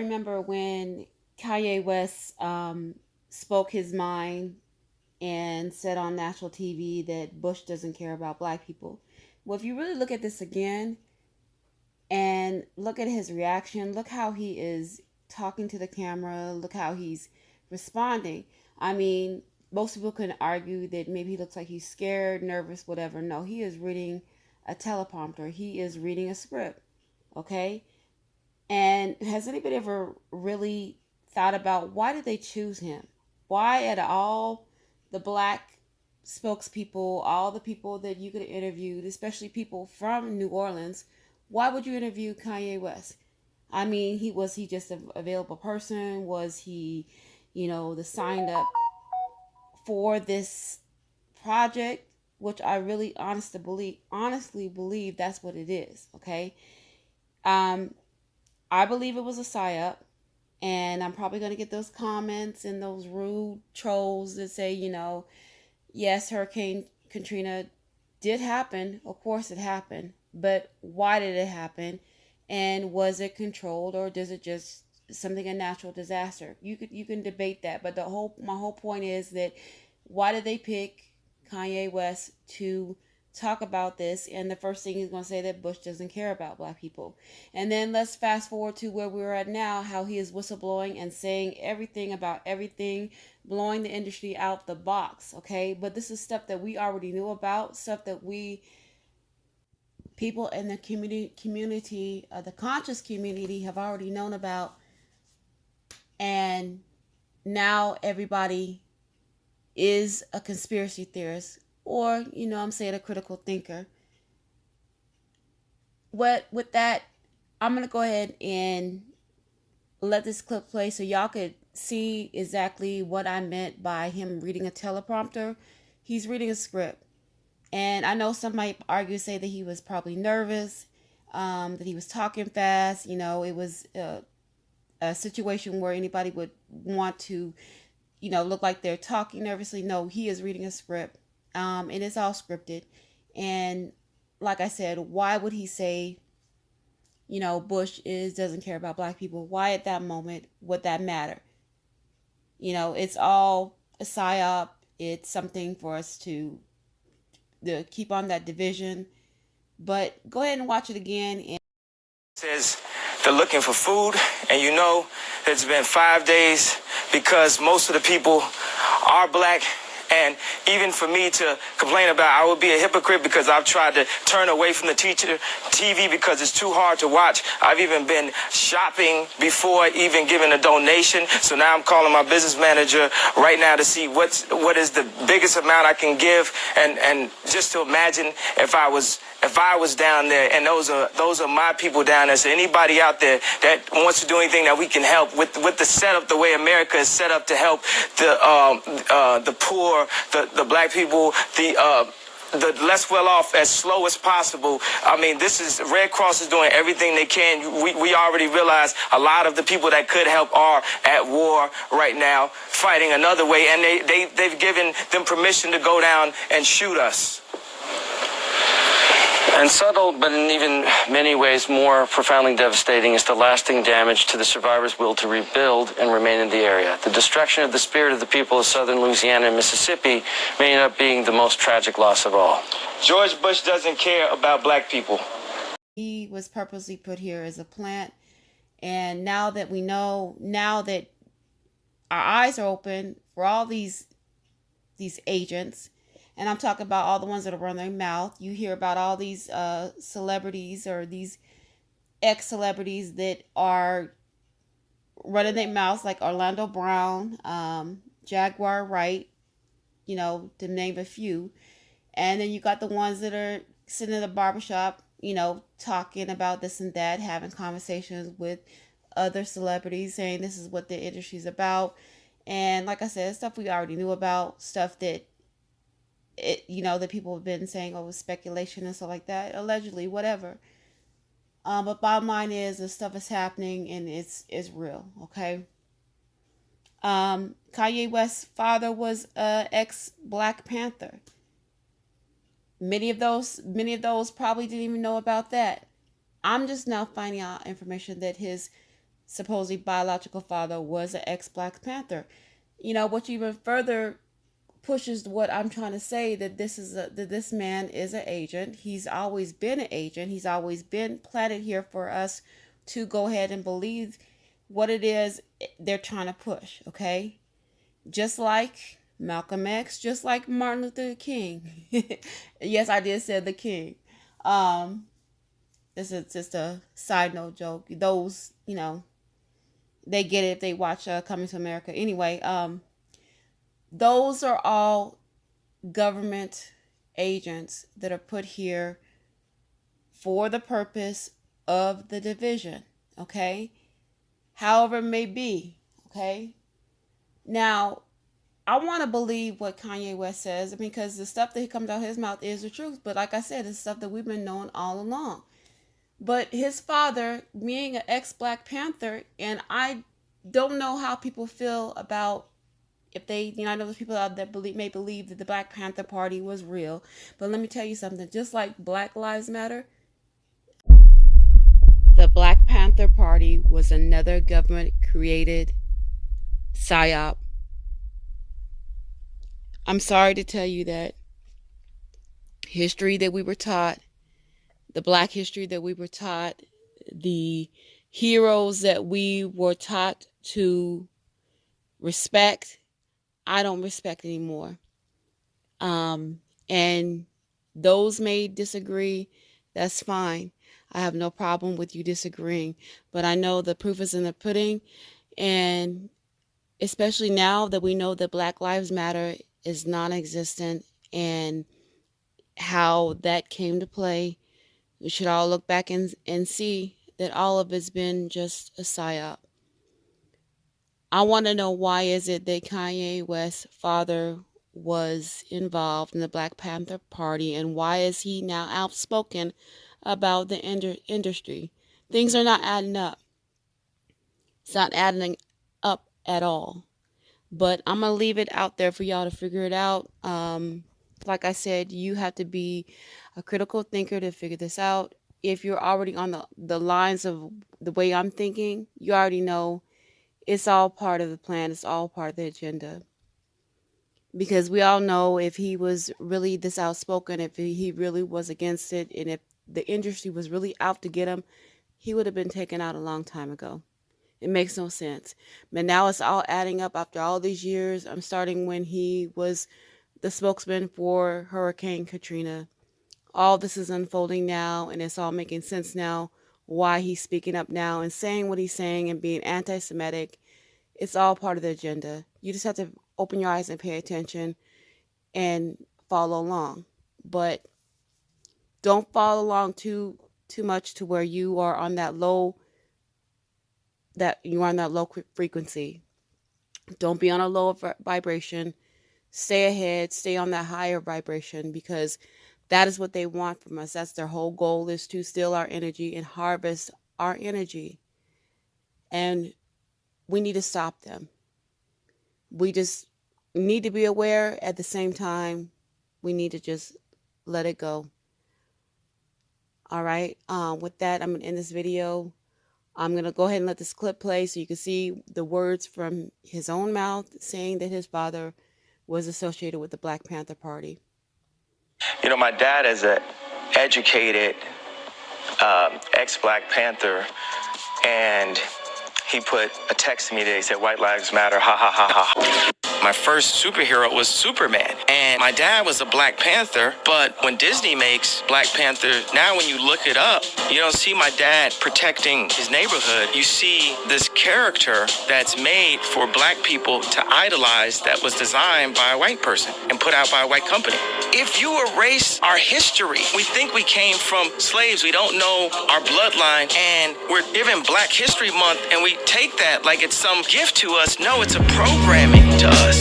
remember when Kanye West spoke his mind and said on national TV that Bush doesn't care about black people. Well, if you really look at this again and look at his reaction, look how he is talking to the camera, look how he's responding. I mean, most people can argue that maybe he looks like he's scared, nervous, whatever. No, he is reading a teleprompter, he is reading a script, okay? And has anybody ever really thought about why did they choose him? Why at all the black spokespeople, all the people that you could have interviewed, especially people from New Orleans, why would you interview Kanye West? I mean, was he just an available person? Was he, the signed up for this project? Which I really honestly believe that's what it is. Okay, I believe it was a psyop, and I'm probably gonna get those comments and those rude trolls that say, yes, Hurricane Katrina did happen. Of course, it happened, but why did it happen? And was it controlled, or does it just something a natural disaster? You can debate that, but my whole point is that why did they pick Kanye West to talk about this? And the first thing he's going to say that Bush doesn't care about black people. And then let's fast forward to where we're at now, how he is whistleblowing and saying everything about everything, blowing the industry out the box. Okay, but this is stuff that we already knew about, stuff that we people in the community, the conscious community, have already known about, and now everybody is a conspiracy theorist, or I'm saying a critical thinker. With that, I'm gonna go ahead and let this clip play so y'all could see exactly what I meant by him reading a teleprompter. He's reading a script. And I know some might argue, say that he was probably nervous, that he was talking fast. It was a situation where anybody would want to, look like they're talking nervously. No, he is reading a script, and it's all scripted. And like I said, why would he say, Bush doesn't care about black people? Why at that moment would that matter? It's all a psyop. It's something for us to keep on that division. But go ahead and watch it again. And says they're looking for food, and it's been 5 days because most of the people are black. And even for me to complain about, I would be a hypocrite because I've tried to turn away from the TV because it's too hard to watch. I've even been shopping before even giving a donation. So now I'm calling my business manager right now to see what is the biggest amount I can give, and just to imagine if I was down there, and those are my people down there. So anybody out there that wants to do anything that we can help with the setup, the way America is set up to help the poor, the black people, the less well off as slow as possible. I mean, Red Cross is doing everything they can. We already realize a lot of the people that could help are at war right now, fighting another way, and they've given them permission to go down and shoot us. And subtle, but in even many ways more profoundly devastating, is the lasting damage to the survivors' will to rebuild and remain in the area. The destruction of the spirit of the people of southern Louisiana and Mississippi may end up being the most tragic loss of all. George Bush doesn't care about black people. He was purposely put here as a plant. And now that we know, now that our eyes are open for all these agents, and I'm talking about all the ones that are running their mouth. You hear about all these celebrities or these ex-celebrities that are running their mouths, like Orlando Brown, Jaguar Wright, to name a few. And then you got the ones that are sitting in the barbershop, talking about this and that, having conversations with other celebrities, saying this is what the industry's about. And like I said, stuff we already knew about, stuff that that people have been saying, oh, speculation and stuff like that, allegedly, whatever. But bottom line is, this stuff is happening and it's real, okay? Kanye West's father was ex-Black Panther. Many of those probably didn't even know about that. I'm just now finding out information that his supposedly biological father was an ex-Black Panther. What even further pushes what I'm trying to say, that this man is an agent. He's always been an agent. He's always been planted here for us to go ahead and believe what it is they're trying to push. Okay, just like Malcolm X, just like Martin Luther King. Yes, I did say the king. Um, this is just a side note joke. Those, they get it if they watch Coming to America. Anyway, those are all government agents that are put here for the purpose of the division. Okay, however it may be. Okay, now I want to believe what Kanye West says, because the stuff that comes out of his mouth is the truth. But like I said, it's stuff that we've been knowing all along. But his father being an ex-Black Panther, and I don't know how people feel about, if they, I know there's people out there may believe that the Black Panther Party was real. But let me tell you something. Just like Black Lives Matter, the Black Panther Party was another government-created psyop. I'm sorry to tell you that history that we were taught, the Black history that we were taught, the heroes that we were taught to respect, I don't respect anymore. And those may disagree. That's fine. I have no problem with you disagreeing. But I know the proof is in the pudding. And especially now that we know that Black Lives Matter is non-existent and how that came to play, we should all look back and see that all of it's been just a psyop. I want to know, why is it that Kanye West's father was involved in the Black Panther Party, and why is he now outspoken about the industry? Things are not adding up. It's not adding up at all. But I'm going to leave it out there for y'all to figure it out. Like I said, you have to be a critical thinker to figure this out. If you're already on the lines of the way I'm thinking, you already know it's all part of the plan. It's all part of the agenda. Because we all know, if he was really this outspoken, if he really was against it, and if the industry was really out to get him, he would have been taken out a long time ago. It makes no sense. But now it's all adding up after all these years. I'm starting when he was the spokesman for Hurricane Katrina. All this is unfolding now, and it's all making sense now, why he's speaking up now and saying what he's saying and being anti-Semitic. It's all part of the agenda. You just have to open your eyes and pay attention and follow along. But don't follow along too much to where you are on that low frequency. Don't be on a low vibration. Stay ahead, stay on that higher vibration, because that is what they want from us. That's their whole goal, is to steal our energy and harvest our energy. And we need to stop them. We just need to be aware. At the same time, we need to just let it go. All right. With that, I'm going to end this video. I'm going to go ahead and let this clip play so you can see the words from his own mouth saying that his father was associated with the Black Panther Party. You know, my dad is an educated ex-Black Panther, and he put a text to me today. He said, "White lives matter, ha ha ha ha." My first superhero was Superman, and my dad was a Black Panther, but when Disney makes Black Panther, now when you look it up, you don't see my dad protecting his neighborhood. You see this character that's made for Black people to idolize, that was designed by a white person and put out by a white company. If you erase our history, we think we came from slaves, we don't know our bloodline, and we're given Black History Month, and we take that like it's some gift to us. No, it's a programming to us.